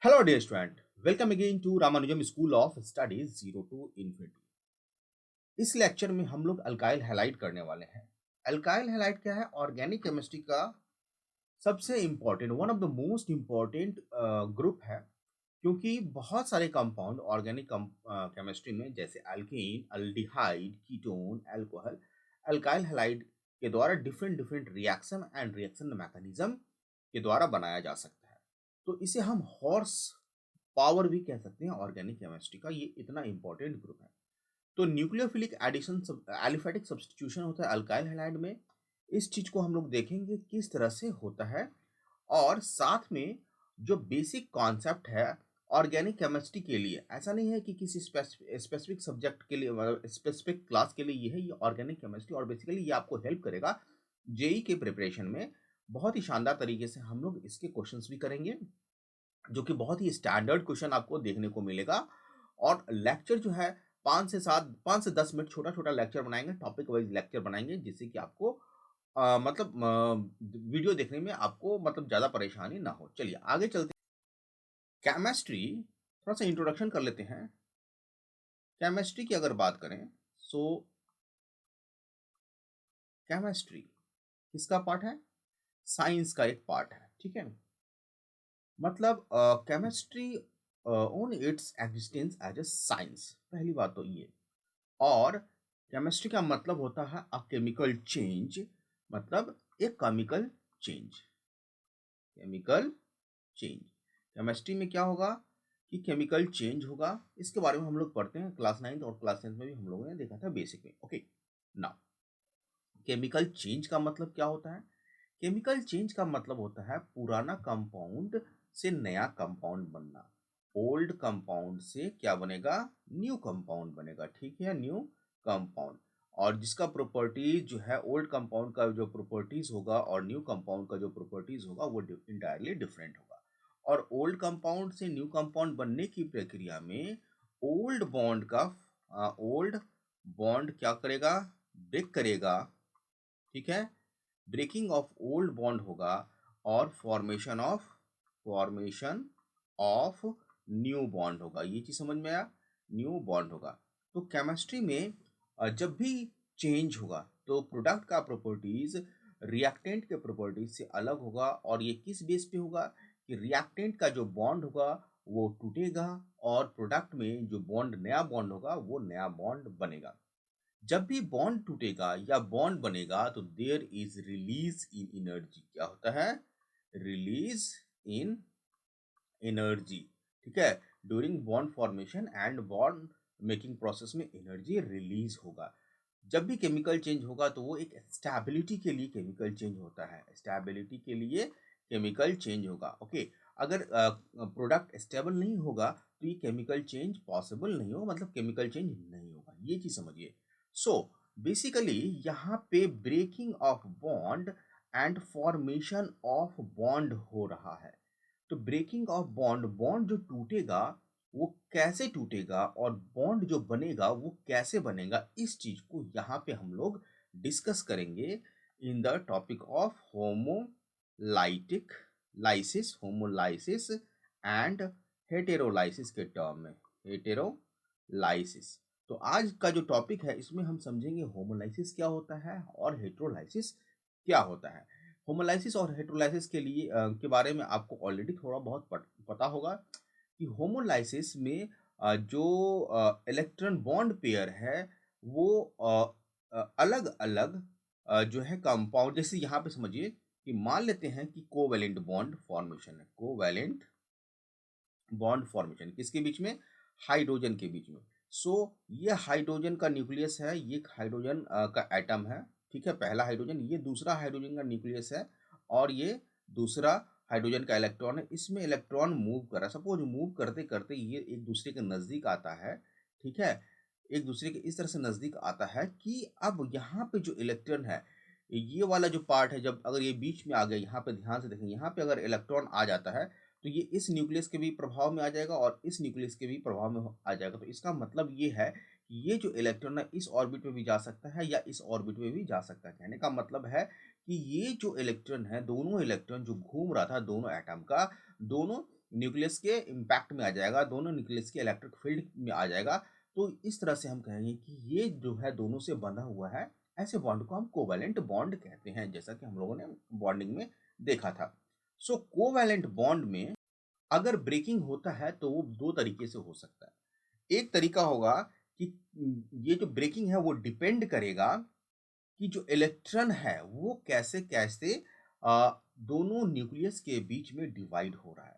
Hello, dear student. Welcome again to Ramanujam School of Studies Zero to Infinity. इस lecture में हम लोग alkyl halide करने वाले हैं। अल्काइल हैलाइड क्या है? ऑर्गेनिक केमिस्ट्री का सबसे important, one of the most important group है, क्योंकि बहुत सारे कंपाउंड ऑर्गेनिक केमिस्ट्री में जैसे alkyne, aldehyde, ketone, alcohol, alkyl halide के द्वारा different different reaction and reaction mechanism के द्वारा बनाया जा सकता है। तो इसे हम हॉर्स पावर भी कह सकते हैं ऑर्गेनिक केमिस्ट्री का। ये इतना इंपॉर्टेंट ग्रुप है। तो न्यूक्लियोफिलिक एडिशन एलिफेटिक सब्स्टिट्यूशन होता है अल्काइल हैलाइड में। इस चीज को हम लोग देखेंगे किस तरह से होता है, और साथ में जो बेसिक कॉन्सेप्ट है ऑर्गेनिक केमिस्ट्री के लिए, ऐसा नहीं है कि किसी स्पेसिफिक सब्जेक्ट के लिए, स्पेसिफिक क्लास के लिए ये है, ये ऑर्गेनिक केमिस्ट्री, और बेसिकली ये आपको हेल्प करेगा जेई के प्रिपरेशन में। बहुत ही शानदार तरीके से हम लोग इसके क्वेश्चंस भी करेंगे, जो कि बहुत ही स्टैंडर्ड क्वेश्चन आपको देखने को मिलेगा। और लेक्चर जो है 5 से 10 मिनट छोटा छोटा लेक्चर बनाएंगे, टॉपिक वाइज लेक्चर बनाएंगे, जिससे कि आपको वीडियो देखने में आपको ज़्यादा परेशानी ना हो। चलिए आगे चलते हैं। केमिस्ट्री, थोड़ा सा इंट्रोडक्शन कर लेते हैं। केमिस्ट्री की अगर बात करें, सो केमिस्ट्री किसका पार्ट है? साइंस का एक पार्ट है, ठीक है। Chemistry on its existence as a science, पहली बात तो ये। और केमिस्ट्री का मतलब होता है अ केमिकल चेंज, मतलब एक chemical change. Chemical change chemistry में क्या होगा कि केमिकल चेंज होगा। इसके बारे में हम लोग पढ़ते हैं क्लास 9 और क्लास 10 में भी, हम लोगों ने देखा था बेसिक में। ओके, नाउ केमिकल चेंज का मतलब क्या होता है? केमिकल चेंज का मतलब होता है पुराना कंपाउंड से नया कंपाउंड बनना। ओल्ड कंपाउंड से क्या बनेगा? न्यू कंपाउंड बनेगा, ठीक है, न्यू कंपाउंड। और जिसका प्रॉपर्टीज जो है, ओल्ड कंपाउंड का जो प्रॉपर्टीज होगा और न्यू कंपाउंड का जो प्रॉपर्टीज होगा, वो इंटायरली डिफरेंट होगा। और ओल्ड कंपाउंड से न्यू कंपाउंड बनने की प्रक्रिया में ओल्ड बॉन्ड क्या करेगा? ब्रेक करेगा, ठीक है। ब्रेकिंग ऑफ ओल्ड बॉन्ड होगा और फॉर्मेशन ऑफ न्यू बॉन्ड होगा। ये चीज समझ में आया? न्यू बॉन्ड होगा। तो केमिस्ट्री में जब भी चेंज होगा तो प्रोडक्ट का प्रॉपर्टीज रिएक्टेंट के प्रॉपर्टीज से अलग होगा। और ये किस बेस पे होगा कि रिएक्टेंट का जो बॉन्ड होगा वो टूटेगा, और प्रोडक्ट में जो बॉन्ड, नया बॉन्ड होगा, वो नया बॉन्ड बनेगा। जब भी बॉन्ड टूटेगा या बॉन्ड बनेगा तो there is release in energy. क्या होता है? रिलीज इन एनर्जी, ठीक है। During bond formation and bond making process में एनर्जी रिलीज होगा। जब भी केमिकल चेंज होगा तो वो एक स्टेबिलिटी के लिए केमिकल चेंज होता है, स्टेबिलिटी के लिए केमिकल चेंज होगा। ओके, अगर प्रोडक्ट स्टेबल नहीं होगा तो ये केमिकल चेंज पॉसिबल नहीं होगा, मतलब केमिकल चेंज नहीं होगा। ये चीज समझिए। सो बेसिकली यहाँ पे breaking of bond and formation of bond हो रहा है। तो ब्रेकिंग ऑफ बॉन्ड, बॉन्ड जो टूटेगा वो कैसे टूटेगा, और बॉन्ड जो बनेगा वो कैसे बनेगा, इस चीज को यहाँ पे हम लोग डिस्कस करेंगे in the topic of homolytic lysis, homolysis and heterolysis के टर्म में, हेटेरोलाइसिस। तो आज का जो टॉपिक है इसमें हम समझेंगे होमोलाइसिस क्या होता है और हेटेरोलाइसिस क्या होता है। होमोलाइसिस और हेटेरोलाइसिस के लिए के बारे में आपको ऑलरेडी थोड़ा बहुत पता होगा कि होमोलाइसिस में जो इलेक्ट्रॉन बॉन्ड पेयर है वो अलग अलग जो है कंपाउंड, जैसे यहाँ पे समझिए कि मान लेते हैं कि कोवैलेंट बॉन्ड फॉर्मेशन है। कोवैलेंट बॉन्ड फॉर्मेशन किसके बीच में? हाइड्रोजन के बीच में। सो ये हाइड्रोजन का न्यूक्लियस है, ये एक हाइड्रोजन का एटम है, ठीक है, पहला हाइड्रोजन। ये दूसरा हाइड्रोजन का न्यूक्लियस है, और ये दूसरा हाइड्रोजन का इलेक्ट्रॉन है। इसमें इलेक्ट्रॉन मूव कर रहा है, सपोज मूव करते करते ये एक दूसरे के नजदीक आता है, ठीक है, एक दूसरे के इस तरह से नजदीक आता है कि अब यहाँ पे जो इलेक्ट्रॉन है, ये वाला जो पार्ट है, जब अगर ये बीच में आ गया, यहाँ पे ध्यान से देखें, यहाँ पे अगर इलेक्ट्रॉन आ जाता है तो ये इस न्यूक्लियस के भी प्रभाव में आ जाएगा और इस न्यूक्लियस के भी प्रभाव में आ जाएगा। तो इसका मतलब ये है कि ये जो इलेक्ट्रॉन है इस ऑर्बिट में भी जा सकता है या इस ऑर्बिट में भी जा सकता है। कहने का मतलब है कि ये जो इलेक्ट्रॉन है, दोनों इलेक्ट्रॉन जो घूम रहा था दोनों एटम का, दोनों न्यूक्लियस के इम्पैक्ट में आ जाएगा, दोनों न्यूक्लियस के इलेक्ट्रिक फील्ड में आ जाएगा। तो इस तरह से हम कहेंगे कि ये जो है दोनों से बंधा हुआ है, ऐसे बॉन्ड को हम कोवैलेंट बॉन्ड कहते हैं, जैसा कि हम लोगों ने बॉन्डिंग में देखा था। सो कोवैलेंट बॉन्ड में अगर ब्रेकिंग होता है तो वो दो तरीके से हो सकता है। एक तरीका होगा कि ये जो ब्रेकिंग है वो डिपेंड करेगा कि जो इलेक्ट्रॉन है वो कैसे कैसे दोनों न्यूक्लियस के बीच में डिवाइड हो रहा है।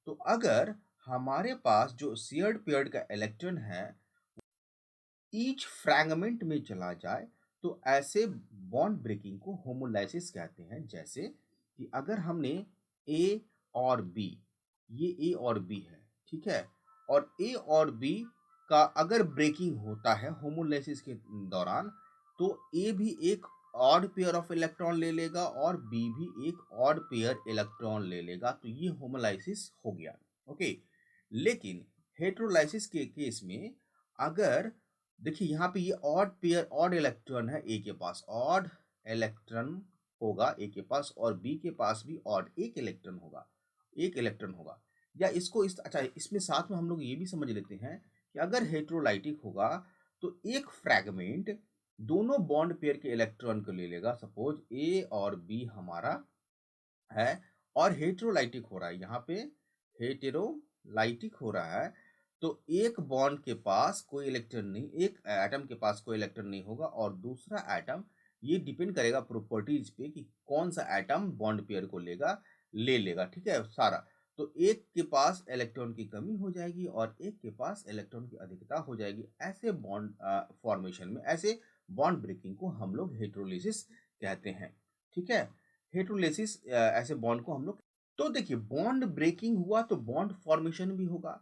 तो अगर हमारे पास जो शेयर्ड पेयर्ड का इलेक्ट्रॉन है ईच फ्रैगमेंट में चला जाए तो ऐसे बॉन्ड ब्रेकिंग को होमोलाइसिस कहते हैं। जैसे कि अगर हमने ए और बी, ये ए और बी है, ठीक है, और ए और बी का अगर ब्रेकिंग होता है होमोलाइसिस के दौरान तो ए भी एक ऑड पेयर ऑफ इलेक्ट्रॉन ले लेगा और बी भी एक ऑड पेयर इलेक्ट्रॉन ले लेगा, तो ये होमोलाइसिस हो गया। ओके, लेकिन हेटेरोलाइसिस के केस में अगर देखिए यहाँ पे ये ऑड पेयर ऑड इलेक्ट्रॉन है, ए के पास ऑड इलेक्ट्रॉन होगा ए के पास और बी के पास भी ऑड एक इलेक्ट्रॉन होगा, एक इलेक्ट्रॉन होगा। या इसको इस अच्छा इसमें साथ में हम लोग ये भी समझ लेते हैं कि अगर हेटेरोलाइटिक होगा तो एक फ्रैगमेंट दोनों बॉन्ड पेयर के इलेक्ट्रॉन को ले लेगा। सपोज ए और बी हमारा है और हेटेरोलाइटिक हो रहा है, यहाँ पे हेटेरोलाइटिक हो रहा है, तो एक बॉन्ड के पास कोई इलेक्ट्रॉन नहीं, एक एटम के पास कोई इलेक्ट्रॉन नहीं होगा और दूसरा एटम, ये डिपेंड करेगा प्रॉपर्टीज पे कि कौन सा एटम बॉन्ड पेयर को ले लेगा, ठीक है सारा। तो एक के पास इलेक्ट्रॉन की कमी हो जाएगी और एक के पास इलेक्ट्रॉन की अधिकता हो जाएगी। ऐसे बॉन्ड फॉर्मेशन में, ऐसे बॉन्ड ब्रेकिंग को हम लोग हेटेरोलिसिस कहते हैं, ठीक है। हेटेरोलिसिस ऐसे बॉन्ड को हम लोग, तो देखिए बॉन्ड ब्रेकिंग हुआ तो बॉन्ड फॉर्मेशन भी होगा।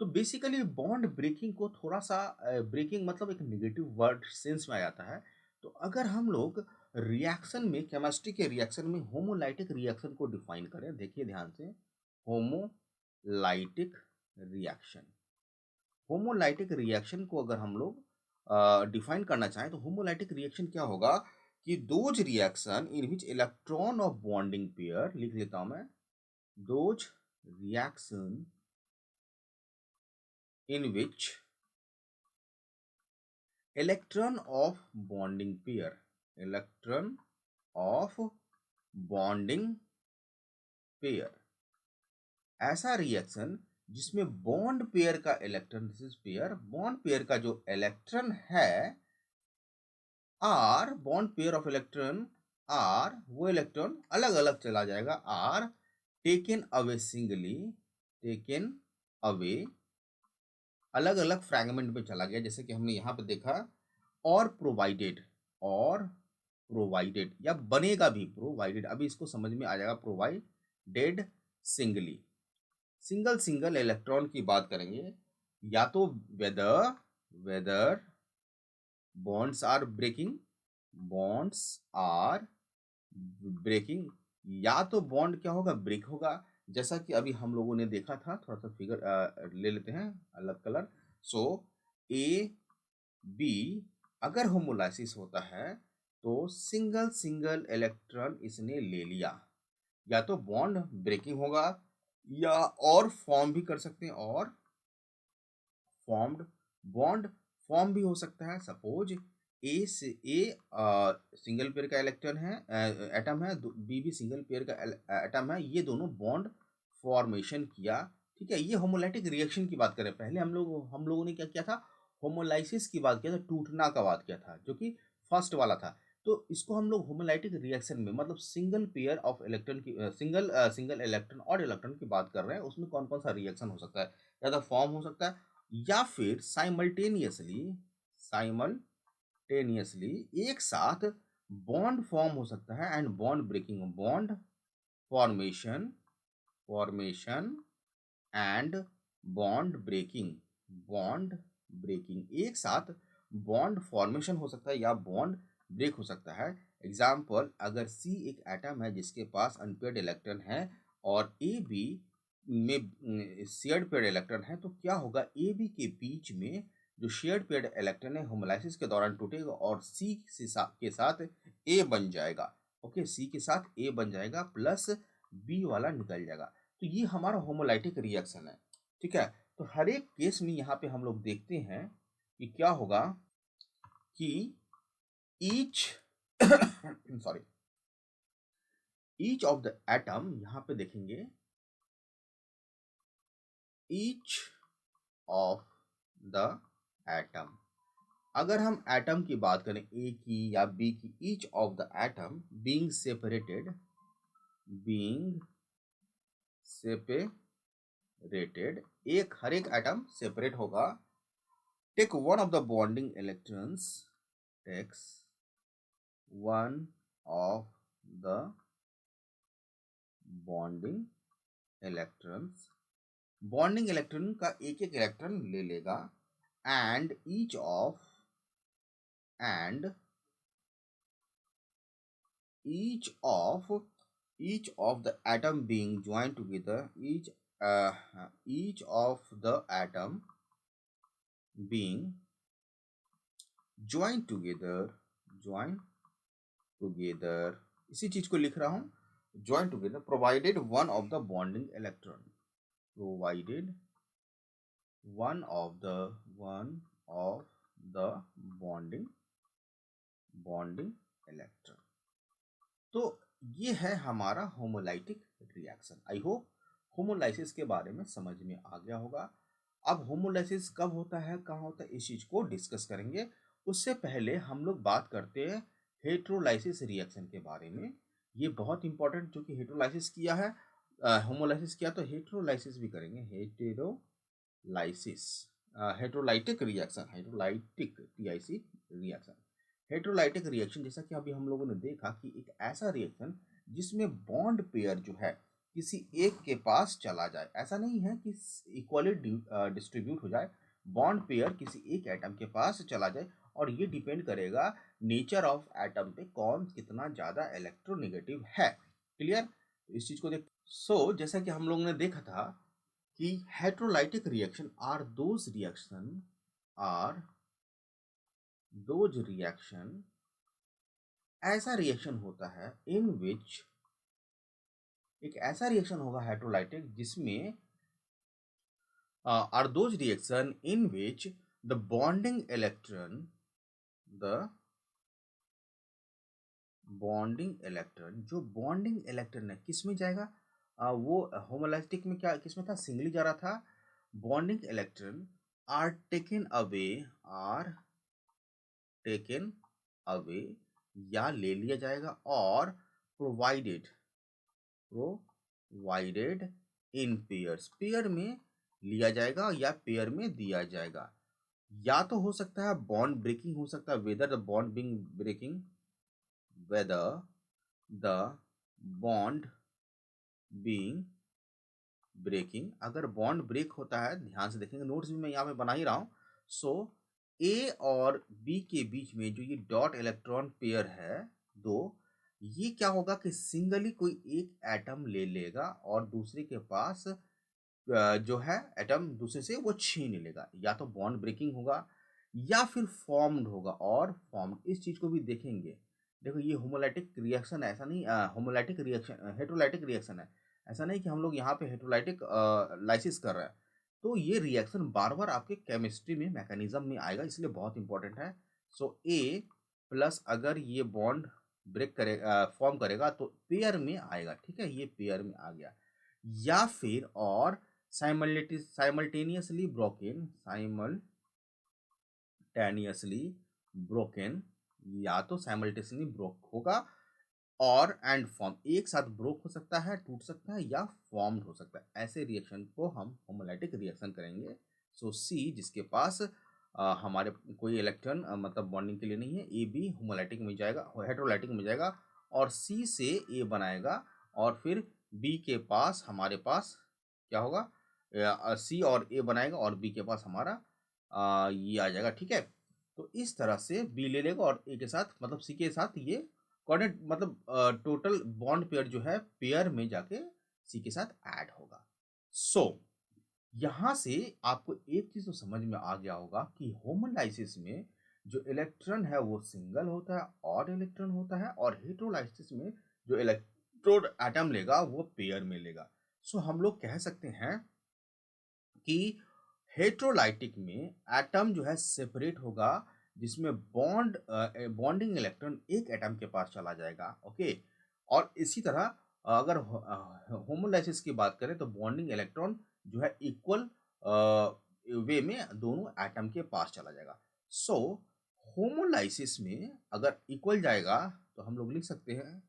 तो बेसिकली बॉन्ड ब्रेकिंग को थोड़ा सा ब्रेकिंग मतलब एक नेगेटिव वर्ड सेंस में आ जाता है। तो अगर हम लोग रिएक्शन में, केमिस्ट्री के रिएक्शन में होमोलाइटिक रिएक्शन को डिफाइन करें, देखिए ध्यान से, होमोलाइटिक रिएक्शन, होमोलाइटिक रिएक्शन को अगर हम लोग डिफाइन करना चाहें तो होमोलाइटिक रिएक्शन क्या होगा कि those reaction in which electron of bonding pair, लिख लेता हूं मैं, those reaction in which electron of bonding pair, electron of bonding pair, ऐसा रिएक्शन जिसमें बॉन्ड पेयर का electron, this is pair, bond pair का जो इलेक्ट्रॉन है are, bond pair of electron are, वो इलेक्ट्रॉन अलग अलग चला जाएगा, are taken away singly, taken away, अलग अलग फ्रैगमेंट में चला गया, जैसे कि हमने यहाँ पे देखा, और प्रोवाइडेड, और प्रोवाइडेड या बनेगा भी प्रोवाइडेड, अभी इसको समझ में आ जाएगा, provided singly, single single electron की बात करेंगे, या तो whether whether bonds are breaking, bonds are breaking, या तो बॉन्ड क्या होगा, ब्रेक होगा, जैसा कि अभी हम लोगों ने देखा था, थोड़ा सा फिगर ले लेते हैं अलग कलर। सो ए बी अगर होमोलाइसिस होता है तो सिंगल सिंगल इलेक्ट्रॉन इसने ले लिया, या तो बॉन्ड ब्रेकिंग होगा या और फॉर्म भी कर सकते हैं, और फॉर्म्ड बॉन्ड फॉर्म भी हो सकता है। सपोज ए से ए सिंगल पेयर का इलेक्ट्रॉन है, एटम है, बी भी सिंगल पेयर का एटम है, ये दोनों बॉन्ड फॉर्मेशन किया, ठीक है। ये होमोलाइटिक रिएक्शन की बात करें, पहले हम लोगों ने क्या किया था, होमोलाइसिस की बात किया था, टूटना का बात किया था, जो कि फर्स्ट वाला था। तो इसको हम लोग होमोलाइटिक रिएक्शन में, मतलब सिंगल पेयर ऑफ इलेक्ट्रॉन की, सिंगल इलेक्ट्रॉन और इलेक्ट्रॉन की बात कर रहे हैं, उसमें कौन कौन सा रिएक्शन हो सकता है, या तो फॉर्म हो सकता है या फिर साइमल्टेनियसली एक साथ बॉन्ड फॉर्म हो सकता है, and bond breaking, bond formation formation and bond breaking, एक साथ बॉन्ड फॉर्मेशन हो सकता है या बॉन्ड ब्रेक हो सकता है। एग्जाम्पल, अगर सी एक एटम है जिसके पास अनपेयर्ड इलेक्ट्रॉन है और ए बी में शेयर्ड पेयर्ड इलेक्ट्रॉन है, तो क्या होगा, ए बी के बीच में जो शेयर्ड पेयर्ड इलेक्ट्रॉन है होमोलाइसिस के दौरान टूटेगा और सी के साथ ए बन जाएगा। ओके, सी के साथ ए बन जाएगा प्लस बी वाला निकल जाएगा। तो ये हमारा होमोलाइटिक रिएक्शन है, ठीक है। तो हर एक केस में यहाँ पे हम लोग देखते हैं कि क्या होगा कि each sorry each of the atom, यहाँ पे देखेंगे ईच ऑफ द एटम, अगर हम एटम की बात करें ए की या बी की, each of the atom being separated, एक हर एक एटम सेपरेट होगा। Take one of the bonding electrons, takes one of the bonding electrons, bonding electron का एक एक इलेक्ट्रॉन ले लेगा, and each of the atom being joined together, each of the atom being joined together, इसी चीज को लिख रहा हूं, joined together, provided one of the bonding electron, provided one of the bonding electron। तो ये है हमारा homolytic reaction. I hope homolysis के बारे में समझ में आ गया होगा। अब होमोलाइसिस कब होता है, कहाँ होता है, इस चीज को डिस्कस करेंगे। उससे पहले हम लोग बात करते हैं हेट्रोलाइसिस रिएक्शन के बारे में। ये बहुत इंपॉर्टेंट, जो कि हेट्रोलाइसिस किया है, होमोलाइसिस किया तो हेट्रोलाइसिस भी करेंगे। Heterolytic reaction, heterolytic TIC reaction. Heterolytic reaction जैसा कि अभी हम लोगों ने देखा कि एक ऐसा रिएक्शन जिसमें बॉन्ड पेयर जो है किसी एक के पास चला जाए, ऐसा नहीं है कि इक्वली डिस्ट्रीब्यूट हो जाए, बॉन्ड पेयर किसी एक एटम के पास चला जाए, और ये डिपेंड करेगा नेचर ऑफ एटम पे, कौन कितना ज्यादा इलेक्ट्रोनेगेटिव है। क्लियर? इस चीज को देख, जैसा कि हम लोगों ने देखा था कि heterolytic reaction are those reaction ऐसा रिएक्शन होता है इन विच, एक ऐसा रिएक्शन होगा हेट्रोलाइटिक जिसमें are those reaction in which the bonding electron जो बॉन्डिंग इलेक्ट्रॉन है किस में जाएगा, वो होमोलाइटिक में क्या किस में था, सिंगली जा रहा था। Bonding electron are taken away या ले लिया जाएगा, और प्रोवाइडेड इन पेयर में लिया जाएगा या पेयर में दिया जाएगा। या तो हो सकता है बॉन्ड ब्रेकिंग हो सकता है, whether the bond being breaking, अगर बॉन्ड ब्रेक होता है, ध्यान से देखेंगे, नोट्स भी मैं यहाँ पे बना ही रहा हूँ। ए और बी के बीच में जो ये डॉट इलेक्ट्रॉन पेयर है दो, ये क्या होगा कि सिंगली कोई एक एटम ले लेगा और दूसरे के पास जो है एटम दूसरे से वो छीन लेगा। या तो बॉन्ड ब्रेकिंग होगा या फिर फॉर्म्ड होगा, और फॉर्म्ड इस चीज को भी देखेंगे। देखो ये होमोलाइटिक रिएक्शन है, ऐसा नहीं, होमोलाइटिक रिएक्शन हेट्रोलाइटिक रिएक्शन है, ऐसा नहीं कि हम लोग यहाँ पे हेट्रोलाइटिक लाइसिस कर रहे हैं। तो ये रिएक्शन बार बार आपके केमिस्ट्री में मैकेनिज्म में आएगा, इसलिए बहुत इंपॉर्टेंट है। ए प्लस अगर ये बॉन्ड ब्रेक करेगा, फॉर्म करेगा तो पेयर में आएगा, ठीक है, ये पेयर में आ गया। या फिर और साइमल्टेनियसली ब्रोकन, या तो साइमल्टेनियसली ब्रोक होगा और एंड फॉर्म, एक साथ ब्रोक हो सकता है, टूट सकता है, या फॉर्म्ड हो सकता है। ऐसे रिएक्शन को हम होमोलाइटिक रिएक्शन करेंगे। सी जिसके पास हमारे कोई इलेक्ट्रॉन मतलब बॉन्डिंग के लिए नहीं है, ए बी होमोलाइटिक में जाएगा, हेट्रोलाइटिक में जाएगा, और सी से ए बनाएगा, और फिर बी के पास हमारे पास क्या होगा, सी और ए बनाएगा, और बी के पास हमारा ये आ जाएगा, ठीक है। तो इस तरह से बी ले लेगा और ए के साथ मतलब सी के साथ ये कोऑर्डिनेट, मतलब टोटल बॉन्ड पेयर जो है पेयर में जाके सी के साथ ऐड होगा। यहां से आपको एक चीज तो समझ में आ गया होगा कि होमोलाइसिस में जो इलेक्ट्रॉन है वो सिंगल होता है, ऑड इलेक्ट्रॉन होता है, और हेट्रोलाइसिस में जो इलेक्ट्रोड एटम लेगा वो पेयर में लेगा। सो हम लोग कह सकते हैं कि हेटेरोलाइटिक में एटम जो है सेपरेट होगा, जिसमें बॉन्डिंग इलेक्ट्रॉन एक एटम के पास चला जाएगा। ओके, और इसी तरह अगर होमोलाइसिस की बात करें तो बॉन्डिंग इलेक्ट्रॉन जो है इक्वल वे में दोनों एटम के पास चला जाएगा। सो होमोलाइसिस में अगर इक्वल जाएगा तो हम लोग लिख सकते हैं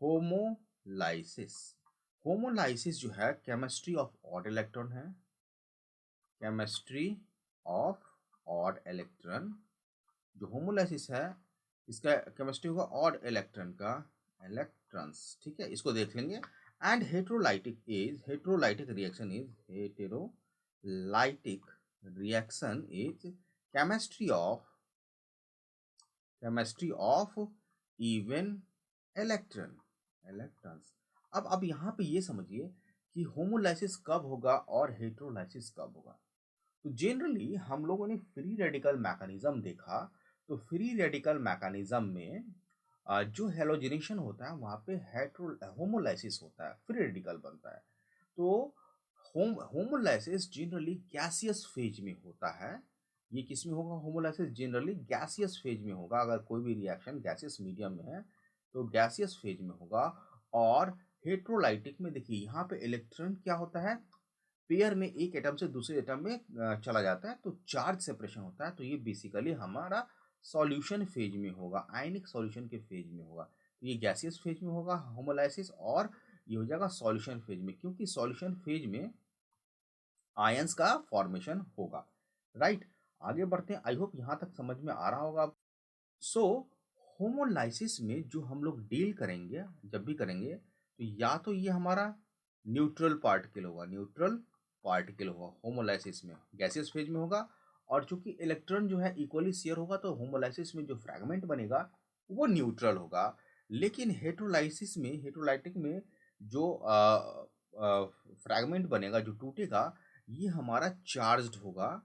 होमोलाइसिस। होमोलाइसिस जो है केमिस्ट्री ऑफ ऑड इलेक्ट्रॉन है, केमिस्ट्री ऑफ ऑड इलेक्ट्रॉन। जो होमोलाइसिस है इसका केमिस्ट्री होगा ऑड इलेक्ट्रॉन का, इलेक्ट्रॉन्स, ठीक है, इसको देख लेंगे। And heterolytic reaction is heterolytic reaction is chemistry of even electrons. अब यहाँ पे ये समझिए कि होमोलाइसिस कब होगा और हेटेरोलाइसिस कब होगा। तो जनरली हम लोगों ने फ्री रेडिकल मैकेनिज्म देखा, तो फ्री रेडिकल मैकेनिज्म में जो हेलोजनेशन होता है वहाँ पे होमोलाइसिस होता है, फ्री रेडिकल बनता है। तो होमोलाइसिस जनरली गैसियस फेज में होता है। ये किस में होगा? होमोलाइसिस जनरली गैसियस फेज में होगा। अगर कोई भी रिएक्शन गैसियस मीडियम में है तो गैसियस फेज में होगा। और हेटेरोलाइटिक में देखिए यहाँ पे इलेक्ट्रॉन क्या होता है, पेयर में एक एटम से दूसरे एटम में चला जाता है, तो चार्ज सेपरेशन होता है। तो ये बेसिकली हमारा सॉल्यूशन फेज में होगा, आयनिक सॉल्यूशन के फेज में होगा। तो ये गैसियस फेज में होगा होमोलाइसिस, और ये हो जाएगा सॉल्यूशन फेज में, क्योंकि सॉल्यूशन फेज में आयंस का फॉर्मेशन होगा। राइट, आगे बढ़ते हैं। आई होप यहाँ तक समझ में आ रहा होगा। सो होमोलाइसिस में जो हम लोग डील करेंगे, जब भी करेंगे, तो या तो ये हमारा न्यूट्रल पार्टिकल होगा, होमोलाइसिस में गैसियस फेज में होगा। और चूंकि इलेक्ट्रॉन जो है इक्वली शेयर होगा तो होमोलाइसिस में जो फ्रैगमेंट बनेगा वो न्यूट्रल होगा। लेकिन हेटेरोलाइटिक में जो फ्रैगमेंट बनेगा, जो टूटेगा, ये हमारा चार्ज्ड होगा।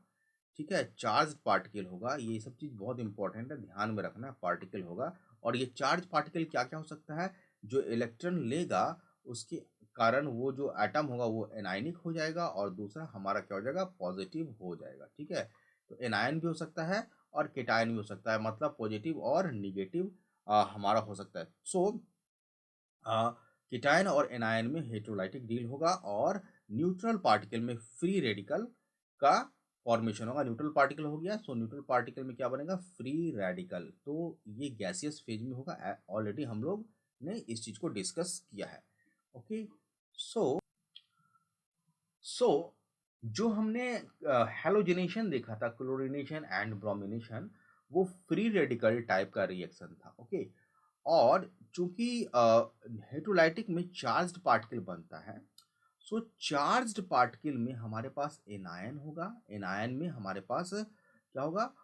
ठीक है, चार्ज पार्टिकल होगा। ये सब चीज़ बहुत इंपॉर्टेंट है, ध्यान में रखना। पार्टिकल होगा, और ये चार्ज पार्टिकल क्या क्या हो सकता है, जो इलेक्ट्रॉन लेगा उसके कारण वो जो एटम होगा वो एनायनिक हो जाएगा, और दूसरा हमारा क्या हो जाएगा, पॉजिटिव हो जाएगा। ठीक है, तो एनायन भी हो सकता है और केटायन भी हो सकता है, मतलब पॉजिटिव और निगेटिव हमारा हो सकता है। सो केटायन और एनायन में हेटेरोलाइटिक डील होगा, और न्यूट्रल पार्टिकल में फ्री रेडिकल का फॉर्मेशन होगा। न्यूट्रल पार्टिकल हो गया, सो न्यूट्रल पार्टिकल में क्या बनेगा, फ्री रेडिकल। तो ये गैसियस फेज में होगा। ऑलरेडी हम लोग ने इस चीज को डिस्कस किया है। ओके, सो सो जो हमने हेलोजनेशन देखा था, क्लोरीनेशन एंड ब्रोमिनेशन, वो फ्री रेडिकल टाइप का रिएक्शन था। ओके, और चूंकि हेटेरोलाइटिक में चार्ज्ड पार्टिकल बनता है, सो चार्ज्ड पार्टिकल में हमारे पास एनायन होगा। एनायन में हमारे पास क्या होगा,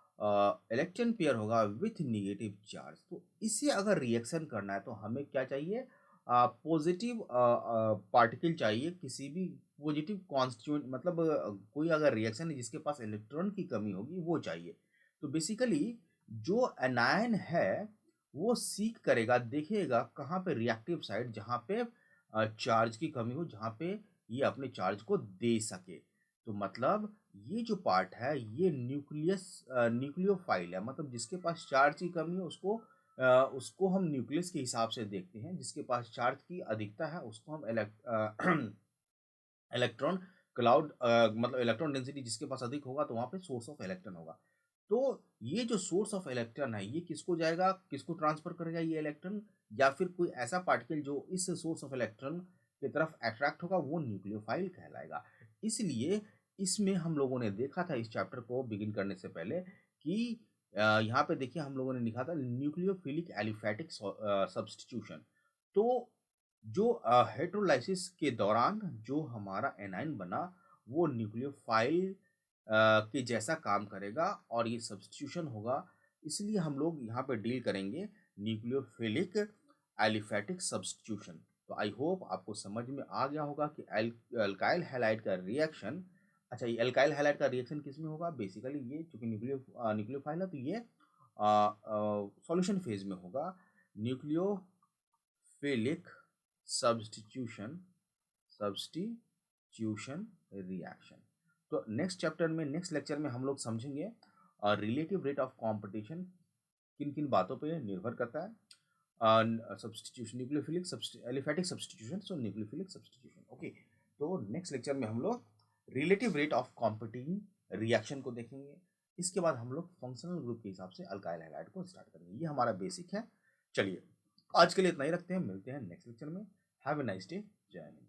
इलेक्ट्रॉन पेयर होगा विथ निगेटिव चार्ज। तो इसे अगर रिएक्शन करना है तो हमें क्या चाहिए, पॉजिटिव पार्टिकल चाहिए, किसी भी पॉजिटिव कॉन्स्टिट्यूएंट, मतलब कोई अगर रिएक्शन है जिसके पास इलेक्ट्रॉन की कमी होगी वो चाहिए। तो बेसिकली जो एनायन है वो सीक करेगा, देखेगा कहाँ पे रिएक्टिव साइड, जहाँ पे चार्ज की कमी हो, जहाँ पे ये अपने चार्ज को दे सके। तो मतलब ये जो पार्ट है ये न्यूक्लियोफाइल है, मतलब जिसके पास चार्ज की कमी है उसको हम न्यूक्लियस के हिसाब से देखते हैं। जिसके पास चार्ज की अधिकता है उसको हम इलेक्ट्रॉन क्लाउड, मतलब इलेक्ट्रॉन डेंसिटी जिसके पास अधिक होगा तो वहाँ पे सोर्स ऑफ इलेक्ट्रॉन होगा। तो ये जो सोर्स ऑफ इलेक्ट्रॉन है ये किसको जाएगा, किसको ट्रांसफर करेगा ये इलेक्ट्रॉन, या फिर कोई ऐसा पार्टिकल जो इस सोर्स ऑफ इलेक्ट्रॉन की तरफ अट्रैक्ट होगा, वो न्यूक्लियोफाइल कहलाएगा। इसलिए इसमें हम लोगों ने देखा था इस चैप्टर को बिगिन करने से पहले कि यहाँ पे देखिए हम लोगों ने लिखा था न्यूक्लियोफिलिक एलिफैटिक सब्स्टिट्यूशन। तो जो हेटेरोलाइसिस के दौरान जो हमारा एनाइन बना वो न्यूक्लियोफाइल के जैसा काम करेगा, और ये सब्स्टिट्यूशन होगा। इसलिए हम लोग यहाँ पे डील करेंगे न्यूक्लियोफिलिक एलिफैटिक सब्स्टिट्यूशन। तो आई होप आपको समझ में आ गया होगा कि अल्काइल हैलाइड का रिएक्शन, अच्छा ये अल्काइल हैलाइड का रिएक्शन किस में होगा, बेसिकली ये चूंकि न्यूक्लियोफाइल है तो ये सॉल्यूशन फेज में होगा। Nucleophilic substitution substitution reaction. तो नेक्स्ट चैप्टर में, नेक्स्ट लेक्चर में हम लोग समझेंगे रिलेटिव रेट ऑफ कॉम्पिटिशन किन किन बातों पे निर्भर करता है। सब्स्टिट्यूशन, न्यूक्लियोफिलिक एलिफेटिक सब्स्टिट्यूशन, सो न्यूक्लियोफिलिक सब्स्टिट्यूशन। ओके, तो नेक्स्ट लेक्चर में हम लोग relative rate of competing reaction को देखेंगे। इसके बाद हम लोग फंक्शनल ग्रुप के हिसाब से अल्काइल हैलाइड को स्टार्ट करेंगे। ये हमारा बेसिक है। चलिए आज के लिए इतना ही रखते हैं, मिलते हैं नेक्स्ट लेक्चर में। Have a nice day. जय हिंद।